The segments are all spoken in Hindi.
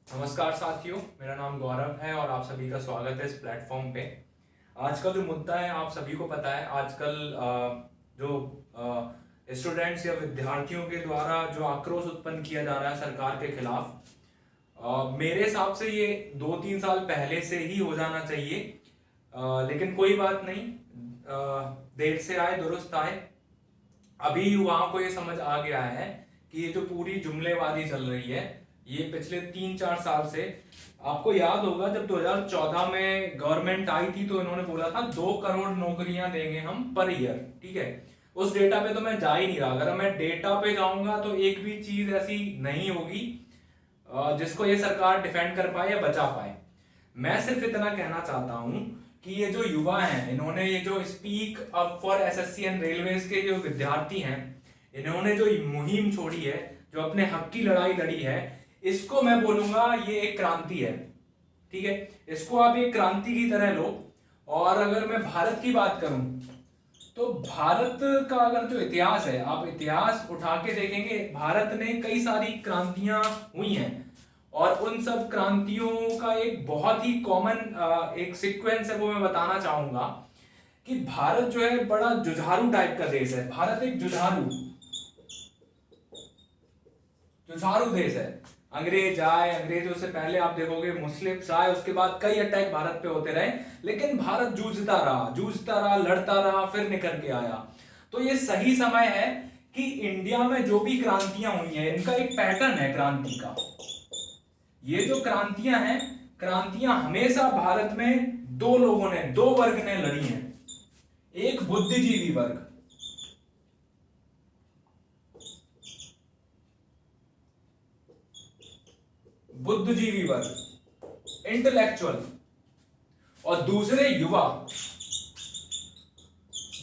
नमस्कार साथियों, मेरा नाम गौरव है और आप सभी का स्वागत है इस प्लेटफॉर्म पे। आज का जो मुद्दा है आप सभी को पता है। आजकल जो स्टूडेंट्स या विद्यार्थियों के द्वारा जो आक्रोश उत्पन्न किया जा रहा है सरकार के खिलाफ, मेरे हिसाब से ये 2-3 साल पहले से ही हो जाना चाहिए। लेकिन कोई बात नहीं, देर से आए दुरुस्त आए। अभी युवाओं को ये समझ आ गया है कि ये जो पूरी जुमलेबाजी चल रही है ये पिछले 3-4 साल से। आपको याद होगा जब 2014 में गवर्नमेंट आई थी तो इन्होंने बोला था 2 करोड़ नौकरियां देंगे हम पर ईयर। ठीक है, उस डेटा पे तो मैं जा ही नहीं रहा। अगर मैं डेटा पे जाऊंगा तो एक भी चीज ऐसी नहीं होगी जिसको ये सरकार डिफेंड कर पाए या बचा पाए। मैं सिर्फ इतना कहना चाहता हूं कि ये जो युवा हैं, इन्होंने ये जो speak up for SSC and railways के जो विद्यार्थी हैं, इन्होंने जो मुहिम छोड़ी है, जो अपने हक की लड़ाई लड़ी है, इसको मैं बोलूंगा ये एक क्रांति है। ठीक है, इसको आप एक क्रांति की तरह लो। और अगर मैं भारत की बात करूं तो भारत का अगर जो इतिहास है, आप इतिहास उठा के देखेंगे, भारत ने कई सारी क्रांतियां हुई हैं और उन सब क्रांतियों का एक बहुत ही कॉमन एक सीक्वेंस है, वो मैं बताना चाहूंगा कि भारत जो है बड़ा जुझारू टाइप का देश है। भारत एक जुझारू जुझारू देश है। अंग्रेज आए, अंग्रेजों से पहले आप देखोगे मुस्लिम्स आए, उसके बाद कई अटैक भारत पे होते रहे, लेकिन भारत जूझता रहा, लड़ता रहा, फिर निकल के आया। तो ये सही समय है कि इंडिया में जो भी क्रांतियां हुई हैं, इनका एक पैटर्न है क्रांति का। ये जो क्रांतियां हैं, क्रांतियां हमेशा भारत में दो वर्ग ने लड़ी हैं। एक बुद्धिजीवी वर्ग, बुद्धिजीवी वर्ग, इंटेलेक्चुअल, और दूसरे युवा,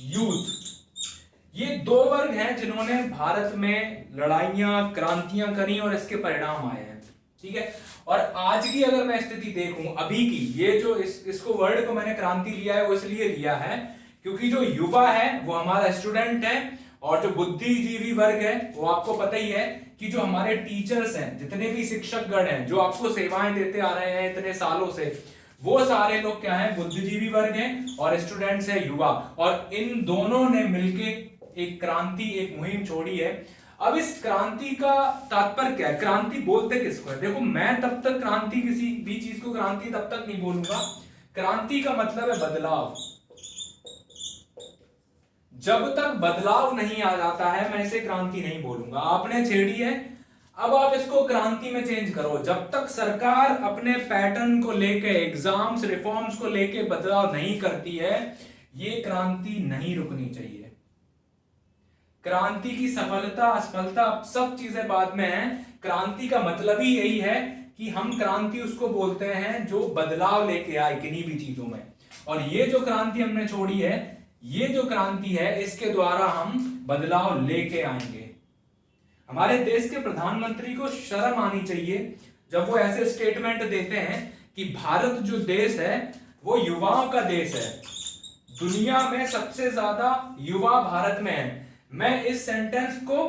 यूथ। ये दो वर्ग हैं जिन्होंने भारत में लड़ाइयां, क्रांतियां करी और इसके परिणाम आए हैं। ठीक है, और आज की अगर मैं स्थिति देखूं अभी की, ये जो इसको वर्ड को मैंने क्रांति लिया है वो इसलिए लिया है क्योंकि जो युवा है वो हमारा स्टूडेंट है, और जो बुद्धिजीवी वर्ग है वो आपको पता ही है कि जो हमारे टीचर्स हैं, जितने भी शिक्षकगण हैं जो आपको सेवाएं देते आ रहे हैं इतने सालों से, वो सारे लोग क्या हैं, बुद्धिजीवी वर्ग हैं, और स्टूडेंट्स है युवा। और इन दोनों ने मिलके एक क्रांति, एक मुहिम छोड़ी है। अब इस क्रांति का तात्पर्य क्या है, क्रांति बोलते किसको है? देखो, मैं तब तक क्रांति, किसी भी चीज को क्रांति तब तक नहीं बोलूंगा। क्रांति का मतलब है बदलाव। जब तक बदलाव नहीं आ जाता है मैं इसे क्रांति नहीं बोलूंगा। आपने छेड़ी है, अब आप इसको क्रांति में चेंज करो। जब तक सरकार अपने पैटर्न को लेके, एग्जाम्स, रिफॉर्म्स को लेके बदलाव नहीं करती है, ये क्रांति नहीं रुकनी चाहिए। क्रांति की सफलता, असफलता सब चीजें बाद में है। क्रांति का मतलब ही यही है कि हम क्रांति उसको बोलते हैं जो बदलाव लेके आए किन्हीं भी चीजों में। और ये जो क्रांति हमने छोड़ी है, ये जो क्रांति है, इसके द्वारा हम बदलाव लेके आएंगे। हमारे देश के प्रधानमंत्री को शर्म आनी चाहिए जब वो ऐसे स्टेटमेंट देते हैं कि भारत जो देश है वो युवाओं का देश है, दुनिया में सबसे ज्यादा युवा भारत में है। मैं इस सेंटेंस को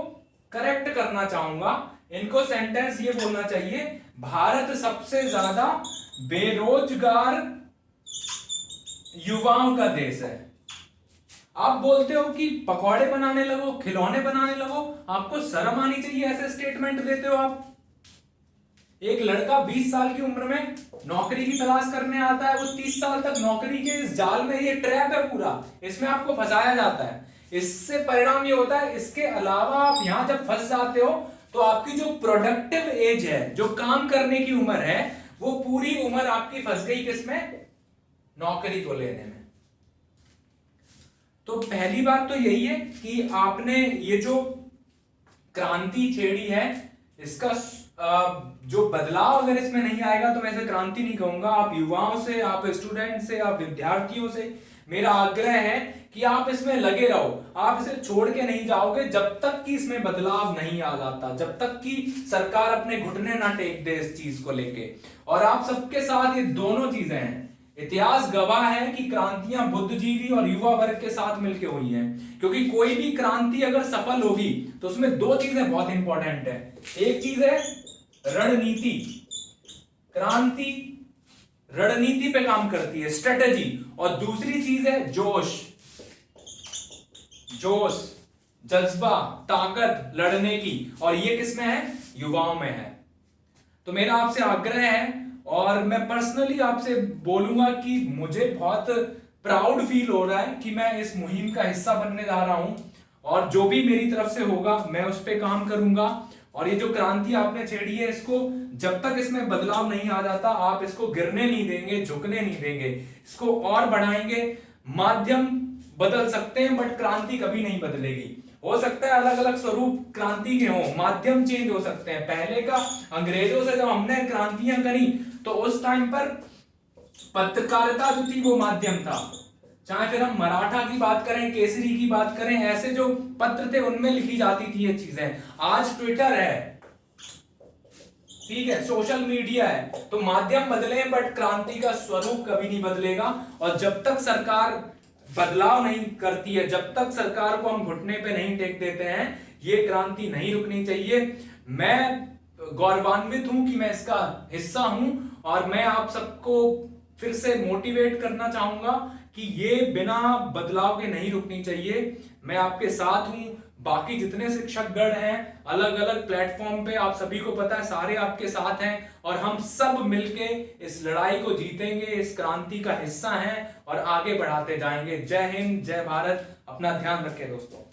करेक्ट करना चाहूंगा। इनको सेंटेंस ये बोलना चाहिए, भारत सबसे ज्यादा बेरोजगार युवाओं का देश है। आप बोलते हो कि पकौड़े बनाने लगो, खिलौने बनाने लगो, आपको शर्म आनी चाहिए। ऐसे स्टेटमेंट देते हो आप। एक लड़का 20 साल की उम्र में नौकरी की तलाश करने आता है, वो 30 साल तक नौकरी के इस जाल में, ये ट्रैप है पूरा, इसमें आपको फंसाया जाता है। इससे परिणाम ये होता है, इसके अलावा आप यहां जब फंस जाते हो तो आपकी जो प्रोडक्टिव एज है, जो काम करने की उम्र है, वो पूरी उम्र आपकी फंस गई किसमें? नौकरी को लेने में। तो पहली बात तो यही है कि आपने ये जो क्रांति छेड़ी है, इसका जो बदलाव अगर इसमें नहीं आएगा तो मैं इसे क्रांति नहीं कहूंगा। आप युवाओं से, आप स्टूडेंट से, आप विद्यार्थियों से मेरा आग्रह है कि आप इसमें लगे रहो। आप इसे छोड़ के नहीं जाओगे जब तक कि इसमें बदलाव नहीं आ जाता, जब तक कि सरकार अपने घुटने ना टेक दे इस चीज को लेके। और आप सबके साथ ये दोनों चीजें हैं। इतिहास गवाह है कि क्रांतियां बुद्धिजीवी और युवा वर्ग के साथ मिलकर हुई हैं, क्योंकि कोई भी क्रांति अगर सफल होगी तो उसमें दो चीजें बहुत इंपॉर्टेंट है। एक चीज है रणनीति, क्रांति रणनीति पे काम करती है, स्ट्रेटेजी। और दूसरी चीज है जोश, जोश, जज्बा, ताकत लड़ने की, और ये किसमें है? युवाओं में है। तो मेरा आपसे आग्रह है, और मैं पर्सनली आपसे बोलूंगा कि मुझे बहुत प्राउड फील हो रहा है कि मैं इस मुहिम का हिस्सा बनने जा रहा हूं, और जो भी मेरी तरफ से होगा मैं उस पर काम करूंगा। और ये जो क्रांति आपने छेड़ी है, इसको जब तक इसमें बदलाव नहीं आ जाता, आप इसको गिरने नहीं देंगे, झुकने नहीं देंगे, इसको और बढ़ाएंगे। माध्यम बदल सकते हैं बट क्रांति कभी नहीं बदलेगी। हो सकता है अलग अलग स्वरूप क्रांति के हों, माध्यम चेंज हो सकते हैं। पहले का अंग्रेजों से जब हमने क्रांतियां करी तो उस टाइम पर पत्रकारिता जो थी वो माध्यम था। चाहे फिर हम मराठा की बात करें, केसरी की बात करें, ऐसे जो पत्र थे उनमें लिखी जाती थी ये चीजें। आज ट्विटर है, ठीक है, सोशल मीडिया है, तो माध्यम बदले बट क्रांति का स्वरूप कभी नहीं बदलेगा। और जब तक सरकार बदलाव नहीं करती है, जब तक सरकार को हम घुटने पे नहीं टेक देते हैं, ये क्रांति नहीं रुकनी चाहिए। मैं गौरवान्वित हूं कि मैं इसका हिस्सा हूं, और मैं आप सबको फिर से मोटिवेट करना चाहूंगा कि ये बिना बदलाव के नहीं रुकनी चाहिए। मैं आपके साथ हूं, बाकी जितने शिक्षकगण हैं अलग अलग प्लेटफॉर्म पे, आप सभी को पता है, सारे आपके साथ हैं, और हम सब मिलके इस लड़ाई को जीतेंगे, इस क्रांति का हिस्सा हैं और आगे बढ़ाते जाएंगे। जय हिंद, जय भारत। अपना ध्यान रखें दोस्तों।